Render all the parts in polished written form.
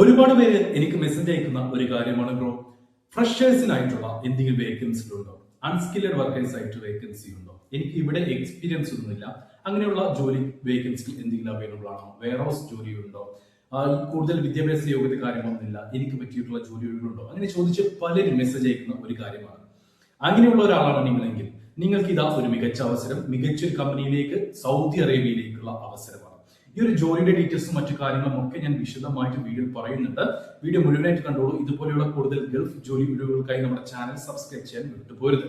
ഒരുപാട് പേര് എനിക്ക് മെസ്സേജ് അയക്കുന്ന ഒരു കാര്യമാണ് ബ്രോ, ഫ്രഷേഴ്സിനായിട്ടുള്ള എന്തെങ്കിലും വേക്കൻസി ഉണ്ടോ, അൺസ്കിൽഡ് വർക്കേഴ്സ് ആയിട്ട് വേക്കൻസി ഉണ്ടോ, എനിക്ക് ഇവിടെ എക്സ്പീരിയൻസ് ഒന്നുമില്ല, അങ്ങനെയുള്ള ജോലി വേക്കൻസി എന്തെങ്കിലും അവൈലബിൾ ആണോ, വെയർ ഹൗസ് ജോലി ഉണ്ടോ, കൂടുതൽ വിദ്യാഭ്യാസ യോഗ്യത കാര്യങ്ങളൊന്നുമില്ല, എനിക്ക് പറ്റിയിട്ടുള്ള ജോലികളുണ്ടോ, അങ്ങനെ ചോദിച്ച് പലരും മെസ്സേജ് അയക്കുന്ന ഒരു കാര്യമാണ്. അങ്ങനെയുള്ള ഒരാളാണ് നിങ്ങളെങ്കിൽ നിങ്ങൾക്ക് ഇതാ ഒരു മികച്ച അവസരം, മികച്ചൊരു കമ്പനിയിലേക്ക്, സൗദി അറേബ്യയിലേക്കുള്ള അവസരമാണ്. ഈ ഒരു ജോലിയുടെ ഡീറ്റെയിൽസും മറ്റു കാര്യങ്ങളും ഒക്കെ ഞാൻ വിശദമായിട്ട് വീഡിയോയിൽ പറയുന്നുണ്ട്. വീഡിയോ മുഴുവനായിട്ട് കണ്ടോളൂ. ഇതുപോലെയുള്ള കൂടുതൽ ഗൾഫ് ജോലി വീഡിയോകൾക്കായി നമ്മുടെ ചാനൽ സബ്സ്ക്രൈബ് ചെയ്യാൻ വിട്ടുപോരുത്.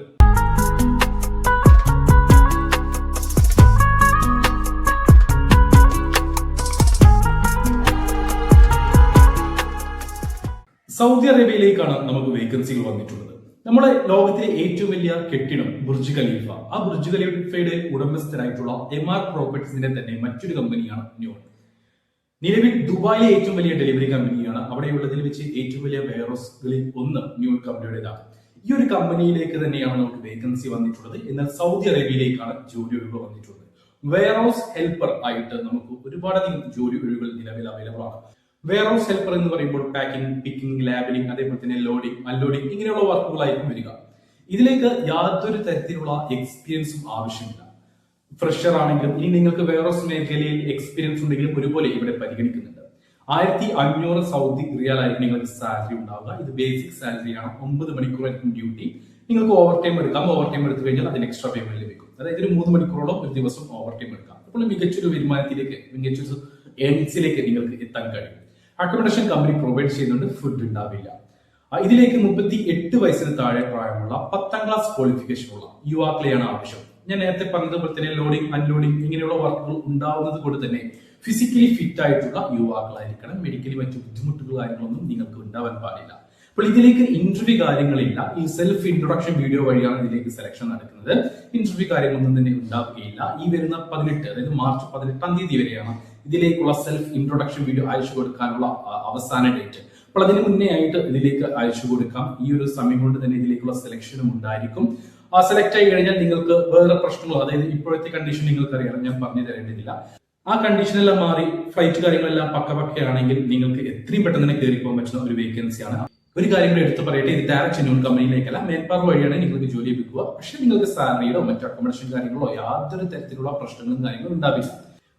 സൗദി അറേബ്യയിലേക്കാണ് നമുക്ക് വേക്കൻസികൾ വന്നിട്ടുള്ളത്. നമ്മുടെ ലോകത്തിലെ ഏറ്റവും വലിയ കെട്ടിടം ബുർജ് ഖലീഫ, ആ ബുർജ് ഖലീഫയുടെ ഉടമസ്ഥരായിട്ടുള്ള എംആർ പ്രോപ്പർട്ടീസിന്റെ തന്നെ മറ്റൊരു കമ്പനിയാണ് ന്യൂൺ. നിലവിൽ ദുബായിലെ ഏറ്റവും വലിയ ഡെലിവറി കമ്പനിയാണ്. അവിടെയുള്ളതിൽ വെച്ച് ഏറ്റവും വലിയ വെയർഹൗസുകളിൽ ഒന്ന് ന്യൂൺ കമ്പനിയുടേതാണ്. ഈ ഒരു കമ്പനിയിലേക്ക് തന്നെയാണ് നമുക്ക് വേക്കൻസി വന്നിട്ടുള്ളത്. എന്നാൽ സൗദി അറേബ്യയിലേക്കാണ് ജോലി ഒഴിവുകൾ വന്നിട്ടുള്ളത്. വെയർഹൗസ് ഹെൽപ്പർ ആയിട്ട് നമുക്ക് ഒരുപാടധികം ജോലി ഒഴിവുകൾ നിലവിൽ അവൈലബിൾ ആണ്. വെയർഹൗസ് ഹെൽപ്പർ എന്ന് പറയുമ്പോൾ പാക്കിംഗ്, പിക്കിംഗ്, ലാബിലിംഗ്, അതേപോലെ തന്നെ ലോഡിംഗ്, അൺലോഡിംഗ് ഇങ്ങനെയുള്ള വർക്കുകളായിരിക്കും വരിക. ഇതിലേക്ക് യാതൊരു തരത്തിലുള്ള എക്സ്പീരിയൻസും ആവശ്യമില്ല. ഫ്രഷർ ആണെങ്കിലും ഇനി നിങ്ങൾക്ക് വെയർഹൗസ് മേഖലയിൽ എക്സ്പീരിയൻസ് ഉണ്ടെങ്കിലും ഒരുപോലെ ഇവിടെ പരിഗണിക്കുന്നുണ്ട്. 1500 സൗദി റിയാൽ ആയിരിക്കും നിങ്ങൾക്ക് സാലറി ഉണ്ടാവുക. ഇത് ബേസിക് സാലറിയാണ്. 9 മണിക്കൂറായിരിക്കും ഡ്യൂട്ടി. നിങ്ങൾക്ക് ഓവർ ടൈം എടുക്കാം. ഓവർ ടൈം എടുത്തു കഴിഞ്ഞാൽ അതിന് എക്സ്ട്രാ പേയ്മെന്റ് ലഭിക്കും. അതായത് ഒരു 3 മണിക്കൂറോളം ഒരു ദിവസം ഓവർ ടൈം എടുക്കാം. അപ്പോൾ മികച്ചൊരു വരുമാനത്തിലേക്ക്, മികച്ചൊരു ഏണിങ്സിലേക്ക് നിങ്ങൾക്ക് എത്താൻ കഴിയും. അക്കോമഡേഷൻ കമ്പനി പ്രൊവൈഡ് ചെയ്യുന്നുണ്ട്. ഫുഡ് ഉണ്ടാവില്ല. ഇതിലേക്ക് 38 വയസ്സിന് താഴെ പ്രായമുള്ള 10ാം ക്ലാസ് ക്വാളിഫിക്കേഷൻ ഉള്ള യുവാക്കളെയാണ് ആവശ്യം. ഞാൻ നേരത്തെ പറഞ്ഞതുപോലെ തന്നെ ലോഡിംഗ്, അൺലോഡിംഗ് ഇങ്ങനെയുള്ള വർക്കുകൾ ഉണ്ടാവുന്നത് കൊണ്ട് തന്നെ ഫിസിക്കലി ഫിറ്റ് ആയിട്ടുള്ള യുവാക്കളായിരിക്കണം. മെഡിക്കലി മറ്റു ബുദ്ധിമുട്ടുകൾ കാര്യങ്ങളൊന്നും നിങ്ങൾക്ക് ഉണ്ടാവാൻ പാടില്ല. അപ്പോൾ ഇതിലേക്ക് ഇന്റർവ്യൂ കാര്യങ്ങളില്ല. ഈ സെൽഫ് ഇൻട്രൊഡക്ഷൻ വീഡിയോ വഴിയാണ് ഇതിലേക്ക് സെലക്ഷൻ നടക്കുന്നത്. ഇന്റർവ്യൂ കാര്യങ്ങളൊന്നും തന്നെ ഉണ്ടാവുകയില്ല. ഈ വരുന്ന 18, അതായത് മാർച്ച് 18-ാം തീയതി വരെയാണ് ഇതിലേക്കുള്ള സെൽഫ് ഇൻട്രൊഡക്ഷൻ വീഡിയോ അയച്ചു കൊടുക്കാനുള്ള അവസാന ഡേറ്റ്. അപ്പോൾ അതിന് മുന്നേ ആയിട്ട് ഇതിലേക്ക് അയച്ചു കൊടുക്കാം. ഈ ഒരു സമയം കൊണ്ട് തന്നെ ഇതിലേക്കുള്ള സെലക്ഷനും ഉണ്ടായിരിക്കും. സെലക്ട് ആയി കഴിഞ്ഞാൽ നിങ്ങൾക്ക് വേറെ പ്രശ്നങ്ങളോ, അതായത് ഇപ്പോഴത്തെ കണ്ടീഷൻ നിങ്ങൾക്ക് അറിയാം, ഞാൻ പറഞ്ഞു തരേണ്ടതില്ല. ആ കണ്ടീഷനെല്ലാം മാറി ഫ്ലൈറ്റ് കാര്യങ്ങളെല്ലാം പക്കയാണെങ്കിൽ നിങ്ങൾക്ക് എത്രയും പെട്ടെന്ന് തന്നെ കയറി പോകാൻ പറ്റുന്ന ഒരു വേക്കൻസിയാണ്. ഒരു കാര്യം കൂടെ എടുത്ത് പറയട്ടെ, ഇത് ഡയറക്റ്റ് ന്യൂൺ കമ്പനിയിലേക്കല്ല, മേൽപ്പാർ വഴിയാണ് നിങ്ങൾക്ക് ജോലി ലഭിക്കുക. പക്ഷെ നിങ്ങൾക്ക് സാലറിയോ മറ്റു അക്കോമഡേഷൻ കാര്യങ്ങളോ യാതൊരു തരത്തിലുള്ള പ്രശ്നങ്ങളും കാര്യങ്ങളും ഉണ്ടാവില്ല.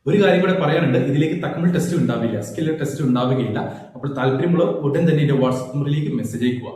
ഒരു കാര്യം കൂടെ പറയാനുണ്ട്, ഇതിലേക്ക് തക്കമിൽ ടെസ്റ്റ് ഉണ്ടാവില്ല, സ്കിൽ ടെസ്റ്റ് ഉണ്ടാവുകയില്ല. അപ്പോൾ താല്പര്യമുള്ളവർ ഉടൻ തന്നെ എന്റെ വാട്സ്ആപ്പ് നമ്പറിലേക്ക് മെസ്സേജ് അയക്കുക.